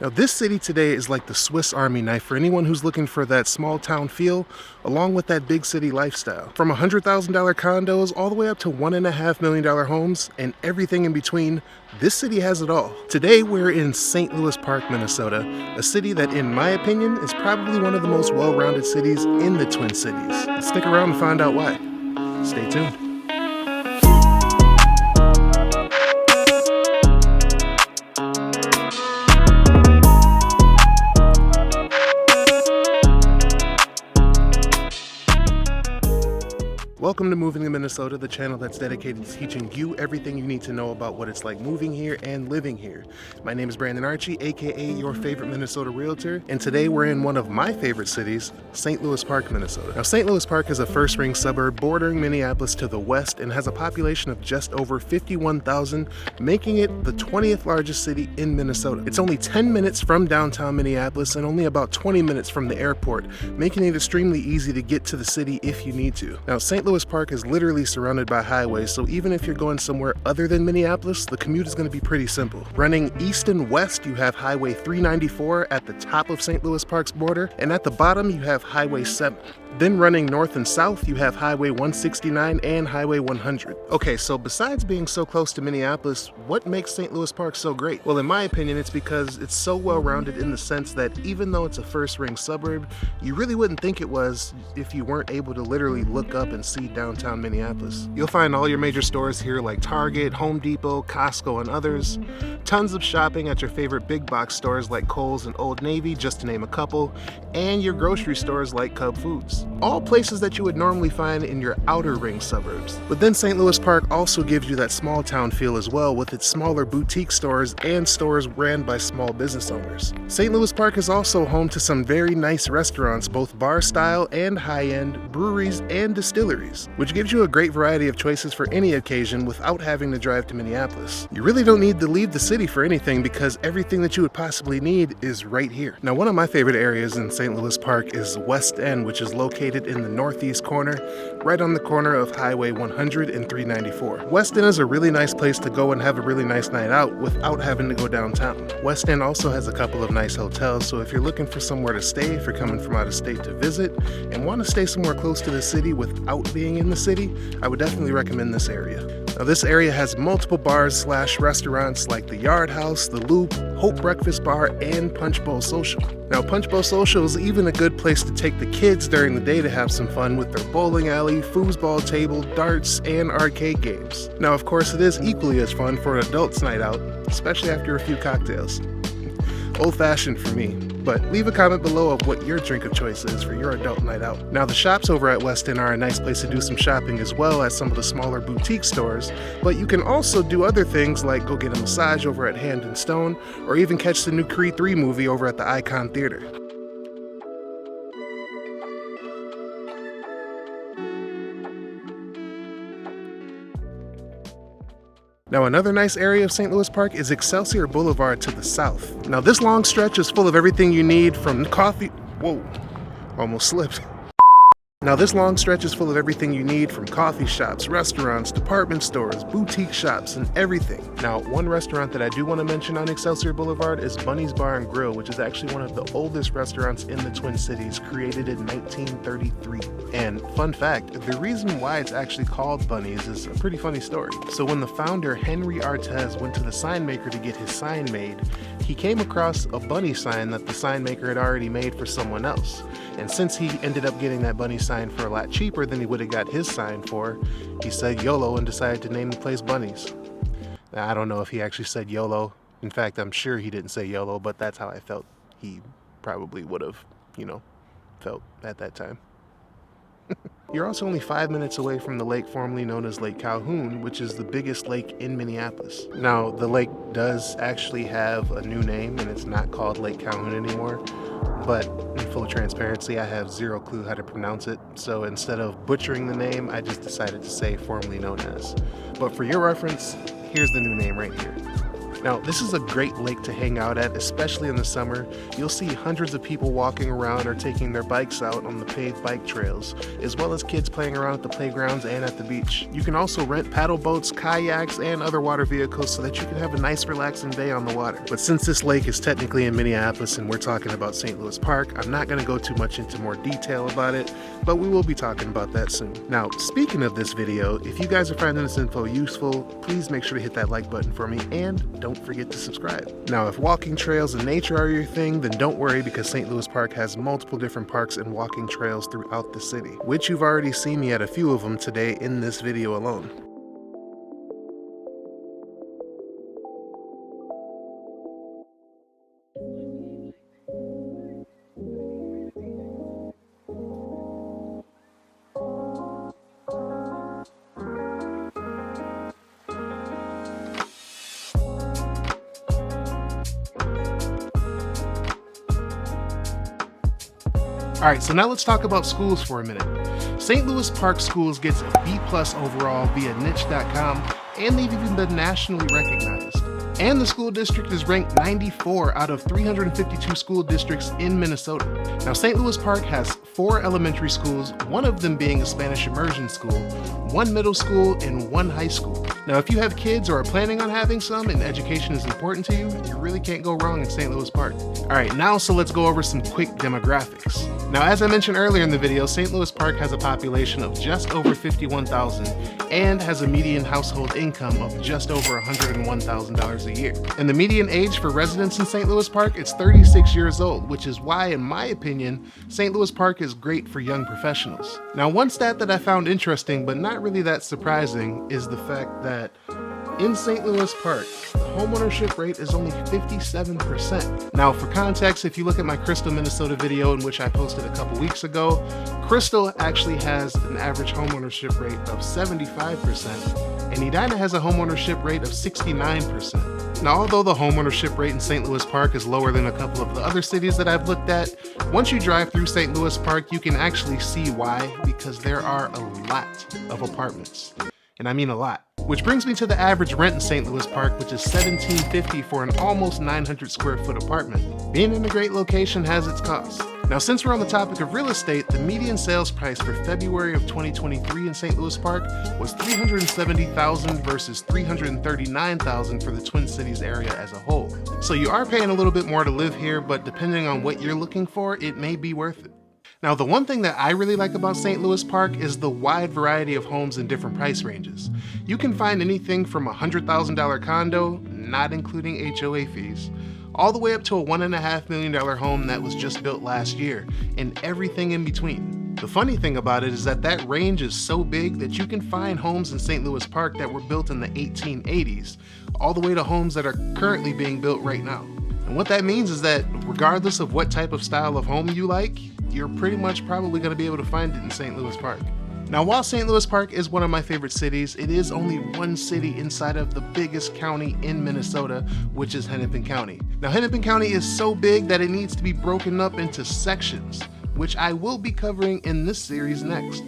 Now this city today is like the Swiss Army knife for anyone who's looking for that small town feel along with that big city lifestyle. From $100,000 condos all the way up to $1.5 million homes and everything in between, this city has it all. Today we're in St. Louis Park, Minnesota, a city that in my opinion is probably one of the most well-rounded cities in the Twin Cities. Stick around and find out why. Stay tuned. Welcome to Moving to Minnesota, the channel that's dedicated to teaching you everything you need to know about what it's like moving here and living here. My name is BrandonArchie, aka your favorite Minnesota realtor, and today we're in one of my favorite cities, St. Louis Park, Minnesota. Now, St. Louis Park is a first-ring suburb bordering Minneapolis to the west and has a population of just over 51,000, making it the 20th largest city in Minnesota. It's only 10 minutes from downtown Minneapolis and only about 20 minutes from the airport, making it extremely easy to get to the city if you need to. Now, St. Louis Park is literally surrounded by highways, so even if you're going somewhere other than Minneapolis, the commute is going to be pretty simple. Running east and west, you have Highway 394 at the top of St. Louis Park's border, and at the bottom you have Highway 7. Then running north and south, you have Highway 169 and Highway 100. Okay, so besides being so close to Minneapolis, what makes St. Louis Park so great? Well, in my opinion, it's because it's so well-rounded in the sense that even though it's a first-ring suburb, you really wouldn't think it was if you weren't able to literally look up and see downtown Minneapolis. You'll find all your major stores here like Target, Home Depot, Costco, and others. Tons of shopping at your favorite big box stores like Kohl's and Old Navy, just to name a couple, and your grocery stores like Cub Foods. All places that you would normally find in your outer ring suburbs. But then St. Louis Park also gives you that small town feel as well, with its smaller boutique stores and stores ran by small business owners. St. Louis Park is also home to some very nice restaurants, both bar style and high-end, breweries and distilleries, which gives you a great variety of choices for any occasion without having to drive to Minneapolis. You really don't need to leave the city for anything because everything that you would possibly need is right here. Now, one of my favorite areas in St. Louis Park is West End, which is located in the northeast corner, right on the corner of Highway 100 and 394. West End is a really nice place to go and have a really nice night out without having to go downtown. West End also has a couple of nice hotels, so if you're looking for somewhere to stay, if you're coming from out of state to visit, and want to stay somewhere close to the city without being in the city, I would definitely recommend this area. Now, this area has multiple bars / restaurants like the Yard House, the Loop, Hope Breakfast Bar, and Punch Bowl Social. Now, Punch Bowl Social is even a good place to take the kids during the day to have some fun with their bowling alley, foosball table, darts, and arcade games. Now, of course, it is equally as fun for an adult's night out, especially after a few cocktails. Old-fashioned for me, but leave a comment below of what your drink of choice is for your adult night out. Now, the shops over at West End are a nice place to do some shopping as well as some of the smaller boutique stores, but you can also do other things like go get a massage over at Hand and Stone, or even catch the new Creed 3 movie over at the Icon Theater. Now, another nice area of St. Louis Park is Excelsior Blvd to the south. Now, this long stretch is full of everything you need from coffee. Whoa, almost slipped. Now, this long stretch is full of everything you need from coffee shops, restaurants, department stores, boutique shops, and everything. Now, one restaurant that I do want to mention on Excelsior Blvd is Bunny's Bar and Grill, which is actually one of the oldest restaurants in the Twin Cities, created in 1933. And fun fact, the reason why it's actually called Bunny's is a pretty funny story. So when the founder, Henry Artez, went to the sign maker to get his sign made, he came across a bunny sign that the sign maker had already made for someone else. And since he ended up getting that bunny sign for a lot cheaper than he would have got his sign for, he said YOLO and decided to name the place Bunny's. Now, I don't know if he actually said YOLO. In fact, I'm sure he didn't say YOLO, but that's how I felt he probably would have, felt at that time. You're also only 5 minutes away from the lake formerly known as Lake Calhoun, which is the biggest lake in Minneapolis. Now, the lake does actually have a new name, and it's not called Lake Calhoun anymore, but in full transparency, I have zero clue how to pronounce it, so instead of butchering the name, I just decided to say formerly known as. But for your reference, here's the new name right here. Now, this is a great lake to hang out at, especially in the summer. You'll see hundreds of people walking around or taking their bikes out on the paved bike trails, as well as kids playing around at the playgrounds and at the beach. You can also rent paddle boats, kayaks, and other water vehicles so that you can have a nice relaxing day on the water. But since this lake is technically in Minneapolis and we're talking about St. Louis Park, I'm not going to go too much into more detail about it, but we will be talking about that soon. Now, speaking of this video, if you guys are finding this info useful, please make sure to hit that like button for me and don't forget to subscribe. Now, if walking trails and nature are your thing, then don't worry, because St. Louis Park has multiple different parks and walking trails throughout the city, which you've already seen me at a few of them today in this video alone. Alright, so now let's talk about schools for a minute. St. Louis Park Schools gets a B+ overall via niche.com, and they've even been nationally recognized. And the school district is ranked 94 out of 352 school districts in Minnesota. Now, St. Louis Park has 4 elementary schools, one of them being a Spanish immersion school, 1 middle school, and 1 high school. Now, if you have kids or are planning on having some and education is important to you, you really can't go wrong in St. Louis Park. Alright, now so let's go over some quick demographics. Now, as I mentioned earlier in the video, St. Louis Park has a population of just over 51,000 and has a median household income of just over $101,000 a year. And the median age for residents in St. Louis Park is 36 years old, which is why, in my opinion, St. Louis Park is great for young professionals. Now, one stat that I found interesting, but not really that surprising, is the fact that in St. Louis Park, the homeownership rate is only 57%. Now, for context, if you look at my Crystal, Minnesota video in which I posted a couple weeks ago, Crystal actually has an average homeownership rate of 75%, and Edina has a homeownership rate of 69%. Now, although the homeownership rate in St. Louis Park is lower than a couple of the other cities that I've looked at, once you drive through St. Louis Park, you can actually see why, because there are a lot of apartments. And I mean a lot. Which brings me to the average rent in St. Louis Park, which is $1,750 for an almost 900 square foot apartment. Being in a great location has its costs. Now, since we're on the topic of real estate, the median sales price for February of 2023 in St. Louis Park was $370,000 versus $339,000 for the Twin Cities area as a whole. So you are paying a little bit more to live here, but depending on what you're looking for, it may be worth it. Now, the one thing that I really like about St. Louis Park is the wide variety of homes in different price ranges. You can find anything from a $100,000 condo, not including HOA fees, all the way up to a $1.5 million home that was just built last year, and everything in between. The funny thing about it is that range is so big that you can find homes in St. Louis Park that were built in the 1880s, all the way to homes that are currently being built right now. And what that means is that regardless of what type of style of home you like, you're pretty much probably going to be able to find it in St. Louis Park. Now, while St. Louis Park is one of my favorite cities, it is only one city inside of the biggest county in Minnesota, which is Hennepin County. Now, Hennepin County is so big that it needs to be broken up into sections, which I will be covering in this series next.